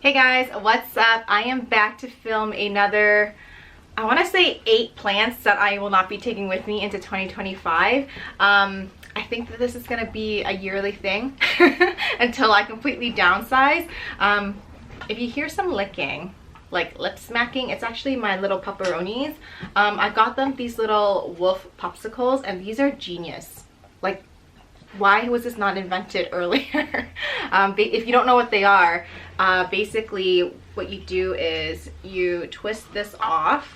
Hey guys, what's up? I am back to film another, I want to say 8 plants that I will not be taking with me into 2025. I think that this is going to be a yearly thing until I completely downsize. If you hear some licking, like lip smacking, it's actually my little pepperonis. I got them these little wolf popsicles and these are genius. Like, why was this not invented earlier? If you don't know what they are, basically what you do is you twist this off,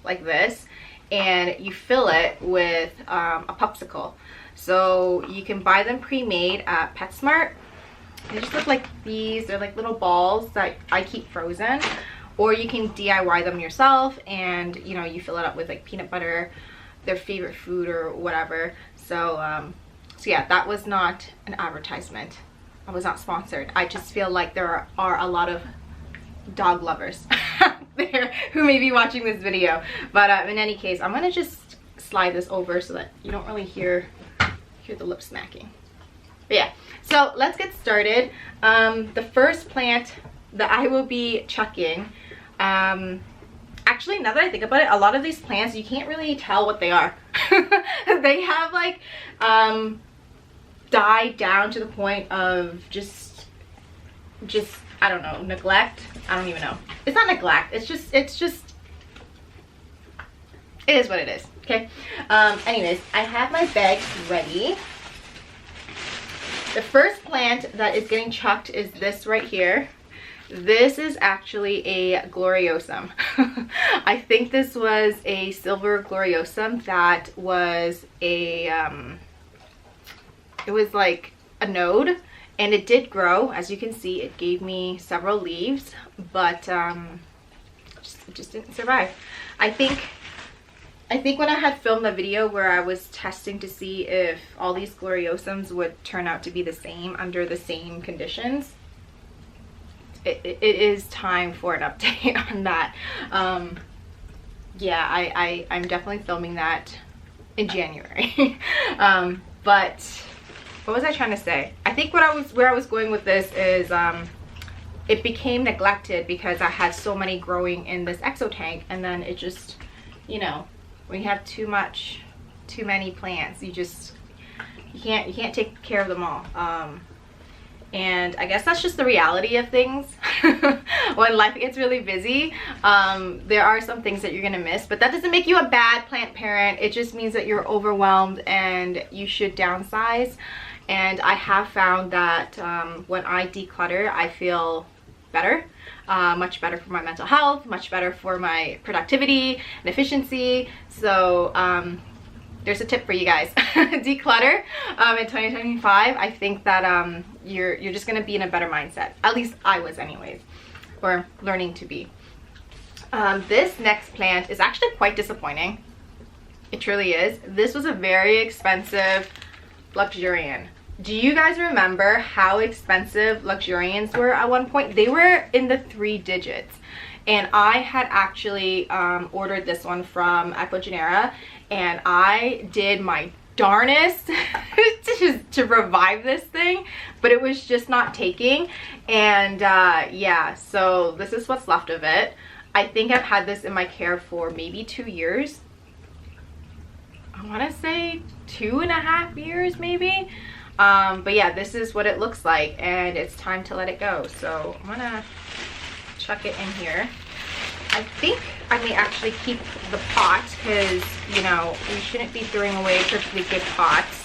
like this, and you fill it with a popsicle. So you can buy them pre-made at PetSmart. They just look like these. They're like little balls that I keep frozen, or you can DIY them yourself, and you know, you fill it up with like peanut butter, their favorite food or whatever. So so yeah, that was not an advertisement. I was not sponsored. I just feel like there are a lot of dog lovers out there who may be watching this video. But in any case, I'm gonna just slide this over so that you don't really hear the lip smacking. But yeah, so let's get started. The first plant that I will be chucking, actually, now that I think about it, a lot of these plants, you can't really tell what they are. They have like died down to the point of just I don't know, neglect. I don't even know. It's not neglect. It's just it is what it is. Okay. Anyways, I have my bag ready. The first plant that is getting chucked is this right here. This is actually a gloriosum. I think this was a silver gloriosum that was a it was like a node, and it did grow. As you can see, it gave me several leaves, but it just didn't survive. I think when I had filmed the video where I was testing to see if all these gloriosums would turn out to be the same under the same conditions, it is time for an update on that. Yeah, I'm definitely filming that in January. But what was I trying to say? I think where I was going with this is it became neglected because I had so many growing in this exo tank, and then it just, you know, when you have too many plants, you can't take care of them all. And I guess that's just the reality of things. When life gets really busy, there are some things that you're gonna miss, but that doesn't make you a bad plant parent. It just means that you're overwhelmed and you should downsize. And I have found that when I declutter, I feel better, much better for my mental health, much better for my productivity and efficiency. So there's a tip for you guys. Declutter in 2025. I think that you're just gonna be in a better mindset. At least I was anyways, or learning to be. This next plant is actually quite disappointing. It truly is. This was a very expensive luxurian. Do you guys remember how expensive luxurians were at one point? They were in the 3 digits. And I had actually ordered this one from Ecogenera, and I did my darnest to revive this thing, but it was just not taking. And yeah, so this is what's left of it. I think I've had this in my care for maybe 2 years. I want to say 2.5 years maybe. But yeah, this is what it looks like, and it's time to let it go. So I'm gonna chuck it in here. I think I may actually keep the pot because, you know, we shouldn't be throwing away perfectly good pots.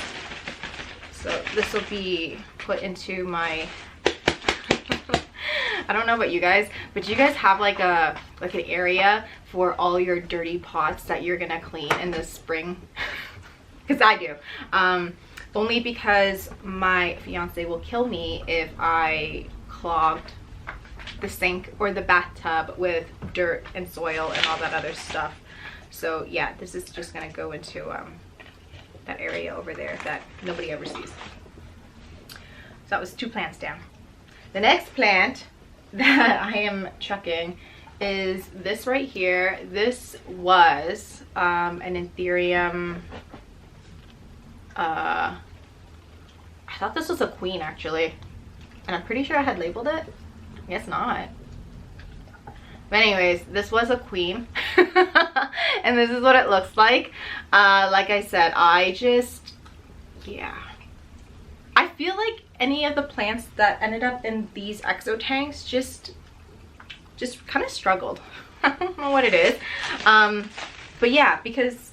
So this will be put into my I don't know about you guys, but you guys have like an area for all your dirty pots that you're gonna clean in the spring? Because I do. Only because my fiance will kill me if I clogged the sink or the bathtub with dirt and soil and all that other stuff. So yeah, this is just gonna go into that area over there that nobody ever sees. So that was 2 plants down. The next plant that I am chucking is this right here. This was an anthurium. I thought this was a queen actually. And I'm pretty sure I had labeled it. I guess not. But anyways, this was a queen. And this is what it looks like. Like I said, yeah. I feel like any of the plants that ended up in these exo tanks just kind of struggled. I don't know what it is. But yeah, because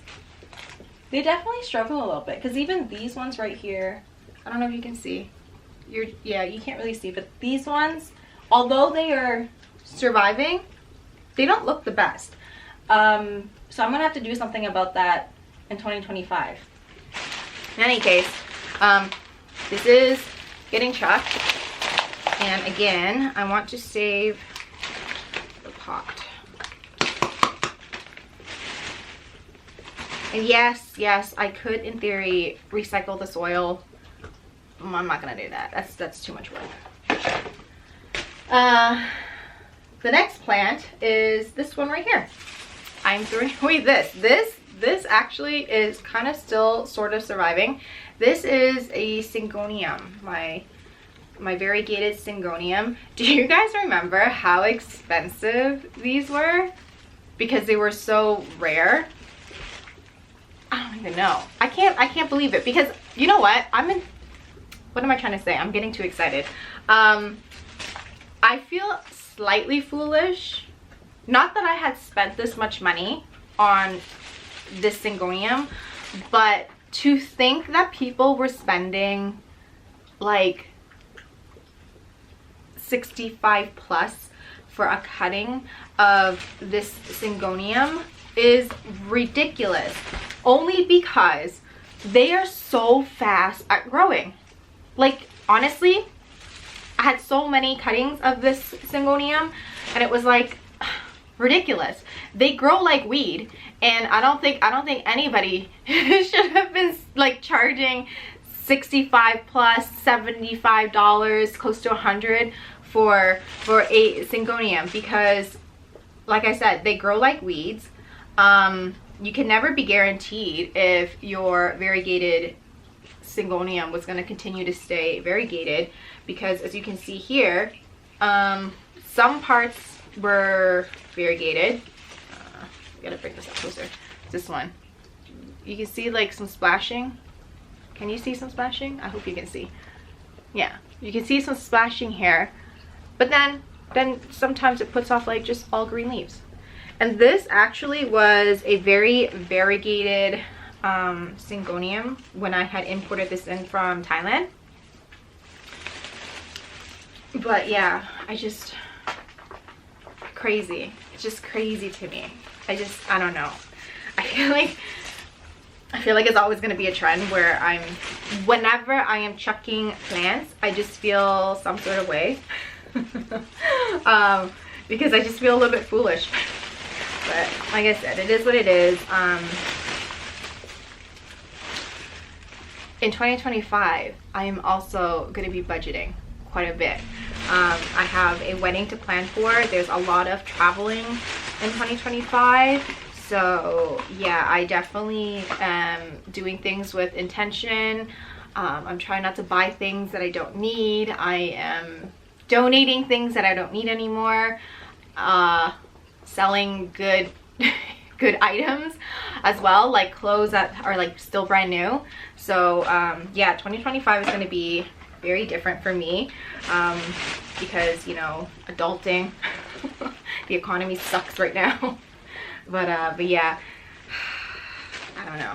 they definitely struggle a little bit. Because even these ones right here, I don't know if you can see. Yeah, you can't really see, but these ones, although they are surviving, they don't look the best. So I'm gonna have to do something about that in 2025. In any case, this is getting chucked. And again, I want to save the pot. And yes, I could in theory recycle the soil. I'm not gonna do that. That's too much work. The next plant is this one right here. I'm throwing away this. This actually is kind of still sort of surviving. This is a syngonium, my variegated syngonium. Do you guys remember how expensive these were? Because they were so rare. I don't even know. I can't believe it, because you know what? What am I trying to say? I'm getting too excited. I feel slightly foolish. Not that I had spent this much money on this syngonium, but to think that people were spending like 65 plus for a cutting of this syngonium is ridiculous. Only because they are so fast at growing. Like, honestly, I had so many cuttings of this syngonium and it was like ridiculous. They grow like weed, and I don't think anybody should have been like charging 65 plus $75, close to 100 for a syngonium, because like I said, they grow like weeds. You can never be guaranteed if your variegated syngonium was going to continue to stay variegated, because as you can see here, some parts were variegated. Gotta bring this up closer. This one, you can see like some splashing. Can you see some splashing? I hope you can see. Yeah, you can see some splashing here, but then sometimes it puts off like just all green leaves. And this actually was a very variegated syngonium when I had imported this in from Thailand. But yeah, crazy. It's just crazy to me. I don't know. I feel like it's always going to be a trend where whenever I am chucking plants, I just feel some sort of way. Because I just feel a little bit foolish. But like I said, it is what it is. In 2025, I am also going to be budgeting quite a bit. I have a wedding to plan for. There's a lot of traveling in 2025. So yeah, I definitely am doing things with intention. I'm trying not to buy things that I don't need. I am donating things that I don't need anymore. Selling good items as well, like clothes that are like still brand new. So yeah, 2025 is going to be very different for me, because you know, adulting, the economy sucks right now. But yeah, I don't know.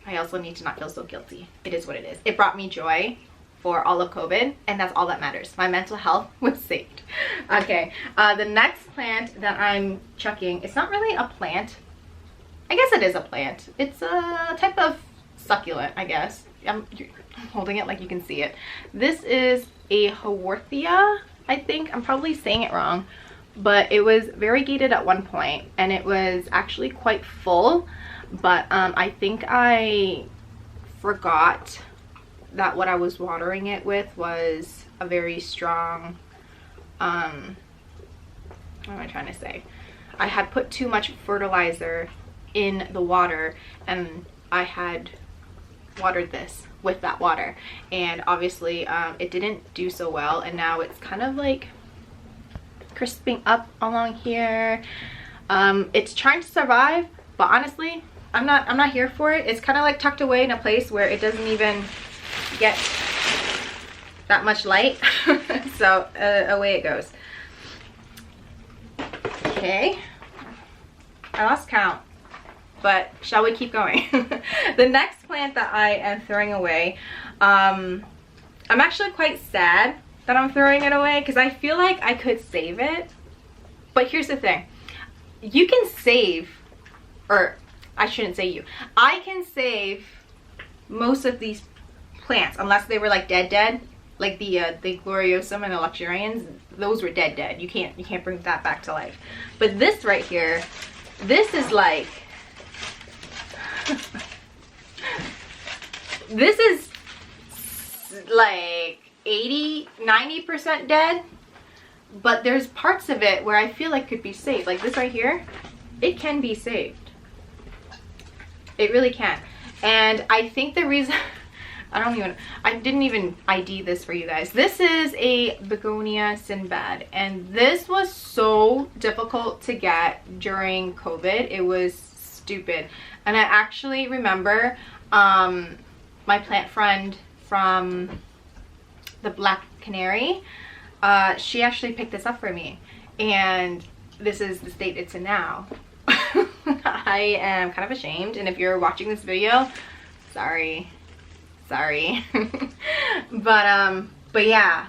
I also need to not feel so guilty. It is what it is. It brought me joy for all of COVID, and that's all that matters. My mental health was saved. Okay, the next plant that I'm chucking, it's not really a plant. I guess it is a plant. It's a type of succulent, I guess. I'm holding it like you can see it. This is a Haworthia, I think. I'm probably saying it wrong, but it was variegated at one point and it was actually quite full, but I think I forgot that what I was watering it with was a very strong, what am I trying to say? I had put too much fertilizer in the water, and I had watered this with that water, and obviously it didn't do so well, and now it's kind of like crisping up along here. It's trying to survive, but honestly I'm not here for it. It's kind of like tucked away in a place where it doesn't even get that much light. So away it goes. Okay, I lost count, but shall we keep going? The next plant that I am throwing away, I'm actually quite sad that I'm throwing it away because I feel like I could save it. But here's the thing, you can save, or I shouldn't say you, I can save most of these plants unless they were like dead, like the gloriosum and the luxurians. Those were dead. You can't bring that back to life. But this right here, this is like this is like 80-90% dead, but there's parts of it where I feel like could be saved. Like this right here, it can be saved. It really can. And I think the reason I didn't even ID this for you guys. This is a begonia Sinbad, and this was so difficult to get during COVID. It was stupid. And I actually remember my plant friend from the Black Canary, she actually picked this up for me, and this is the state it's in now. I am kind of ashamed, and if you're watching this video, sorry. But yeah,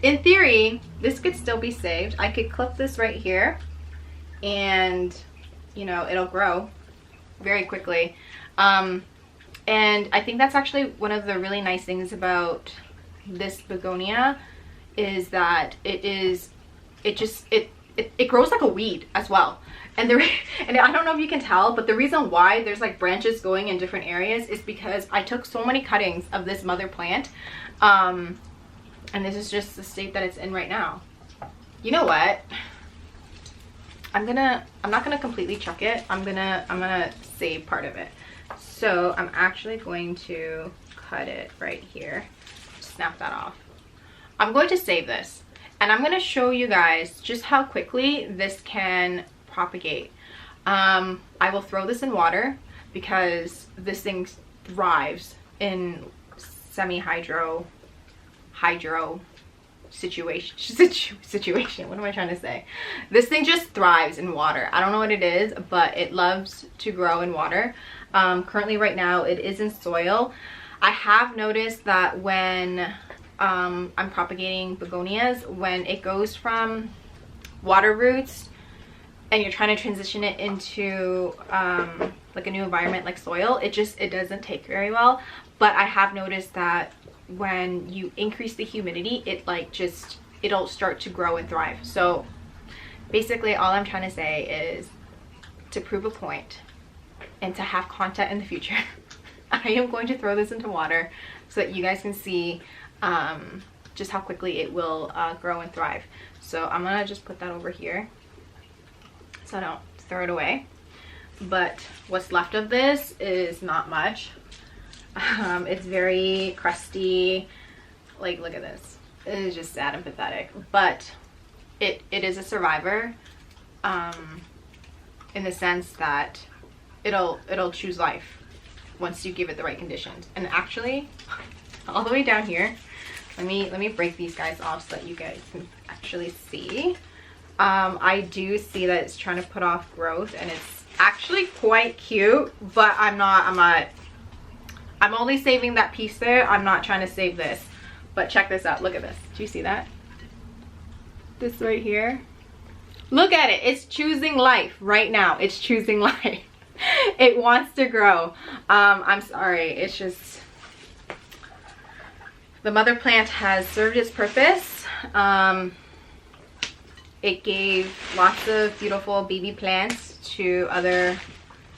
in theory this could still be saved. I could clip this right here and, you know, it'll grow very quickly. And I think that's actually one of the really nice things about this begonia, is that it grows like a weed as well. And I don't know if you can tell, but the reason why there's like branches going in different areas is because I took so many cuttings of this mother plant, and this is just the state that it's in right now. You know what? I'm not gonna completely chuck it. I'm gonna save part of it. So I'm actually going to cut it right here. Snap that off. I'm going to save this, and I'm gonna show you guys just how quickly this can propagate. I will throw this in water because this thing thrives in semi-hydro situation. What am I trying to say? This thing just thrives in water. I don't know what it is, but it loves to grow in water. Currently right now it is in soil. I have noticed that when I'm propagating begonias, when it goes from water roots and you're trying to transition it into like a new environment like soil, it doesn't take very well. But I have noticed that when you increase the humidity, it'll start to grow and thrive. So basically all I'm trying to say is, to prove a point and to have content in the future, I am going to throw this into water so that you guys can see just how quickly it will grow and thrive. So I'm gonna just put that over here so I don't throw it away. But what's left of this is not much. It's very crusty. Like, look at this. It is just sad and pathetic. But it is a survivor, in the sense that it'll choose life once you give it the right conditions. And actually, all the way down here, let me break these guys off so that you guys can actually see. I do see that it's trying to put off growth, and it's actually quite cute, but I'm only saving that piece there. I'm not trying to save this. But check this out. Look at this. Do you see that? This right here. Look at it. It's choosing life right now. It's choosing life. It wants to grow. I'm sorry. It's just, the mother plant has served its purpose. It gave lots of beautiful baby plants to other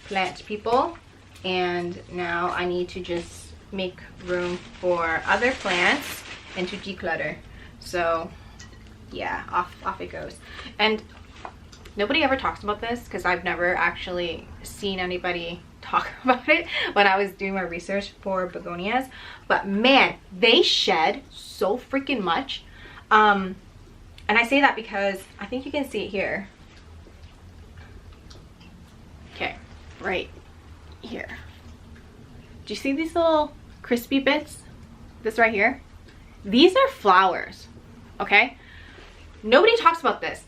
plant people, and now I need to just make room for other plants and to declutter. So yeah, off it goes. And nobody ever talks about this because I've never actually seen anybody talk about it when I was doing my research for begonias, but man, they shed so freaking much. And I say that because I think you can see it here. Okay, right here. Do you see these little crispy bits? This right here? These are flowers, okay? Nobody talks about this.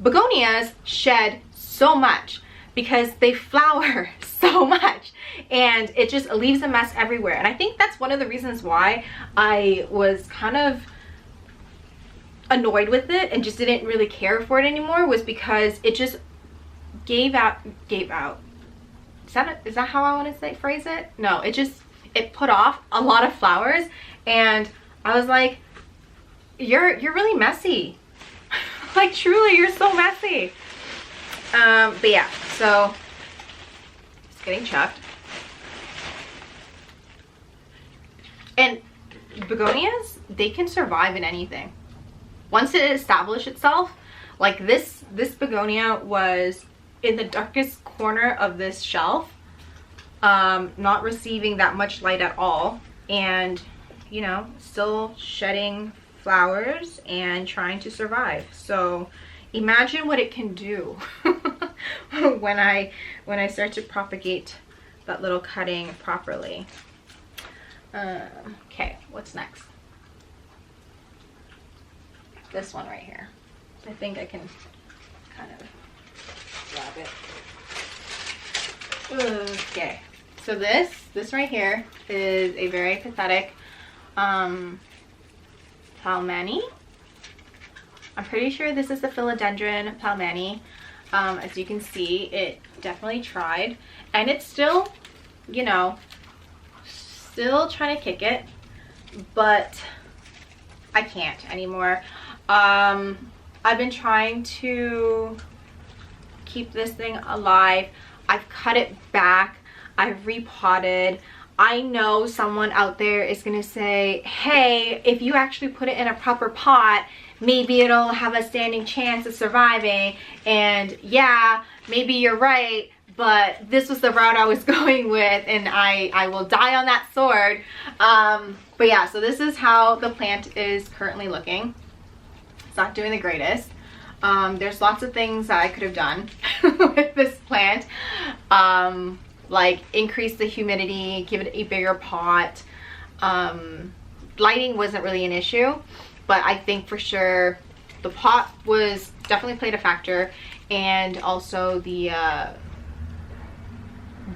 Begonias shed so much because they flower so much, and it just leaves a mess everywhere. And I think that's one of the reasons why I was kind of annoyed with it and just didn't really care for it anymore, was because it just gave out. Is that how I want to say phrase it? No, it put off a lot of flowers, and I was like, you're really messy. Like, truly, you're so messy. But yeah, so it's getting chucked. And begonias, they can survive in anything. Once it established itself, like this begonia was in the darkest corner of this shelf, not receiving that much light at all, and you know, still shedding flowers and trying to survive. So imagine what it can do when I start to propagate that little cutting properly. Okay, what's next? This one right here. I think I can kind of grab it. Okay, so this right here is a very pathetic Palmani. I'm pretty sure this is the philodendron Palmani. As you can see, it definitely tried, and it's still, you know, still trying to kick it, but I can't anymore. I've been trying to keep this thing alive. I've cut it back, I've repotted. I know someone out there is gonna say, hey, if you actually put it in a proper pot, maybe it'll have a standing chance of surviving. And yeah, maybe you're right, but this was the route I was going with, and I will die on that sword. But yeah, so this is how the plant is currently looking. It's not doing the greatest. There's lots of things that I could have done with this plant. Like increase the humidity, give it a bigger pot. Lighting wasn't really an issue, but I think for sure the pot was definitely played a factor, and also the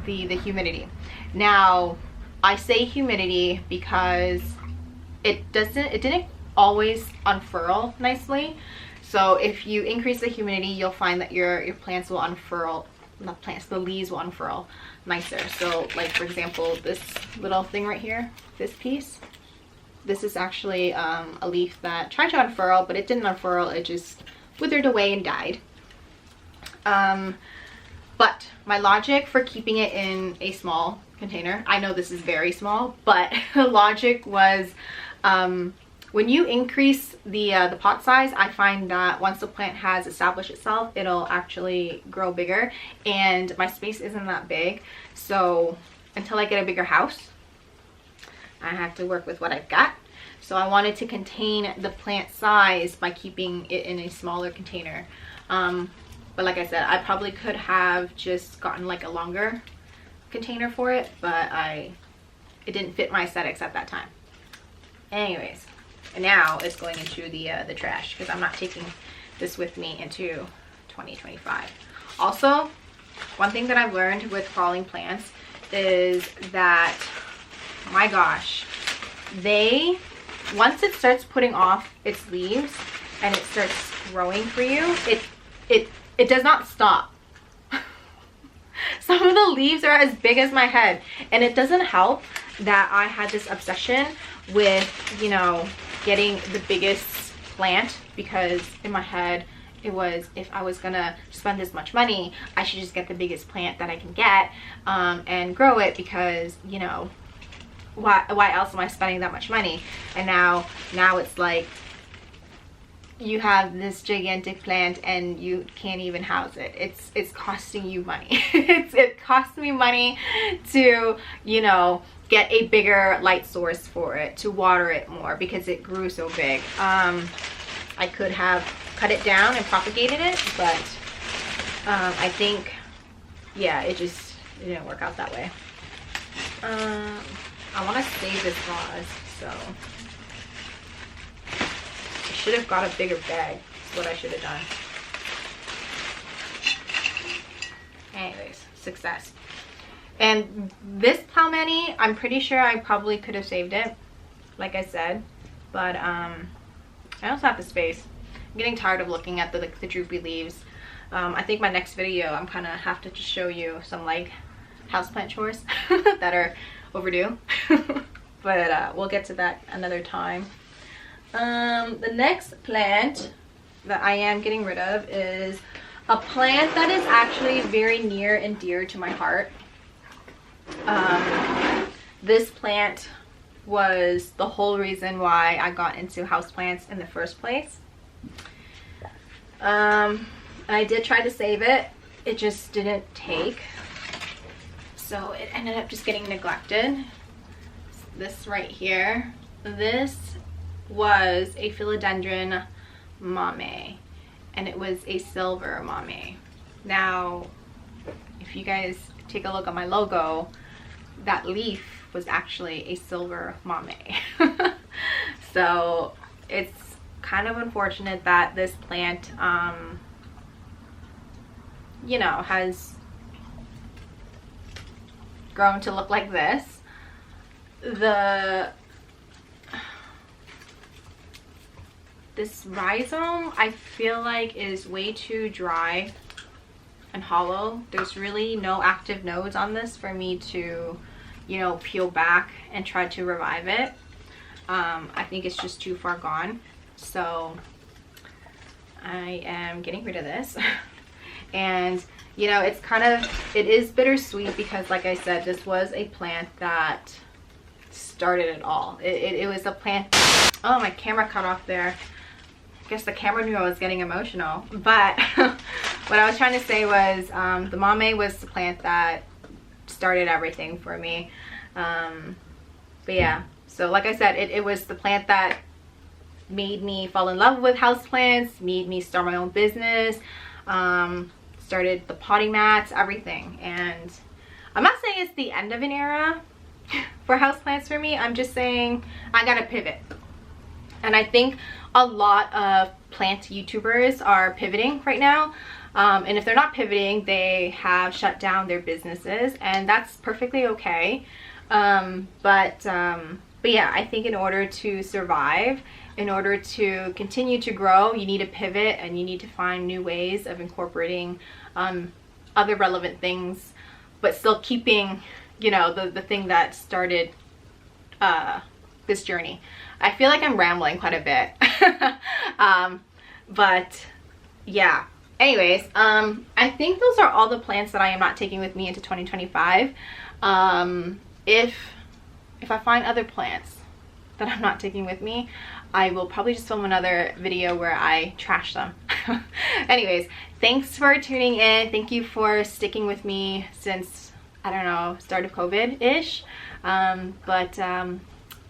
humidity. Now I say humidity because it didn't always unfurl nicely. So if you increase the humidity, you'll find that your plants will unfurl. Not plants, the leaves will unfurl nicer. So like, for example, this little thing right here, this piece, this is actually a leaf that tried to unfurl, but it didn't unfurl, it just withered away and died. But my logic for keeping it in a small container, I know this is very small, but the logic was, when you increase the pot size, I find that once the plant has established itself, it'll actually grow bigger, and my space isn't that big. So until I get a bigger house, I have to work with what I've got. So I wanted to contain the plant size by keeping it in a smaller container. But like I said, I probably could have just gotten like a longer container for it, but it didn't fit my aesthetics at that time. Anyways. And now it's going into the trash, because I'm not taking this with me into 2025. Also, one thing that I've learned with crawling plants is that, my gosh, once it starts putting off its leaves and it starts growing for you, it does not stop. Some of the leaves are as big as my head, and it doesn't help that I had this obsession with, you know, getting the biggest plant, because in my head it was, if I was gonna spend this much money, I should just get the biggest plant that I can get, and grow it, because, you know, why else am I spending that much money? And now it's like, you have this gigantic plant and you can't even house it. It's costing you money. It costs me money to, you know, get a bigger light source for it, to water it more because it grew so big. I could have cut it down and propagated it, but I think, yeah, it didn't work out that way. I want to save this vase, so I should have got a bigger bag. That's what I should have done. Anyways, success. And this palmetto, I'm pretty sure I probably could have saved it, like I said, but I also have the space. I'm getting tired of looking at the droopy leaves. I think my next video, I'm kind of have to just show you some like houseplant chores that are overdue. But we'll get to that another time. The next plant that I am getting rid of is a plant that is actually very near and dear to my heart. This plant was the whole reason why I got into houseplants in the first place. I did try to save it. It just didn't take. So it ended up just getting neglected. This right here. This was a philodendron mame, and it was a silver mame. Now, if you guys take a look at my logo, that leaf was actually a silver mame. So it's kind of unfortunate that this plant, you know, has grown to look like this. This rhizome, I feel like, is way too dry and hollow. There's really no active nodes on this for me to, you know, peel back and try to revive it. I think it's just too far gone. So I am getting rid of this. And you know, it is bittersweet because, like I said, this was a plant that started it all. It was a plant. Oh, my camera cut off there. I guess the camera knew I was getting emotional. But what I was trying to say was the mame was the plant that started everything for me. But yeah, so like I said, it was the plant that made me fall in love with houseplants, made me start my own business, started the potting mats, everything. And I'm not saying it's the end of an era for houseplants for me. I'm just saying I gotta pivot. And I think a lot of plant YouTubers are pivoting right now. And if they're not pivoting, they have shut down their businesses, and that's perfectly okay. But yeah, I think in order to survive, in order to continue to grow, you need to pivot and you need to find new ways of incorporating other relevant things, but still keeping, you know, the thing that started this journey. I feel like I'm rambling quite a bit. But yeah, anyways, I think those are all the plants that I am not taking with me into 2025. If I find other plants that I'm not taking with me, I will probably just film another video where I trash them. Anyways, thanks for tuning in. Thank you for sticking with me since, I don't know, start of COVID-ish.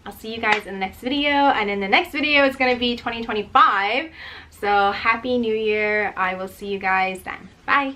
I'll see you guys in the next video, and in the next video it's going to be 2025. So happy new year. I will see you guys then. Bye.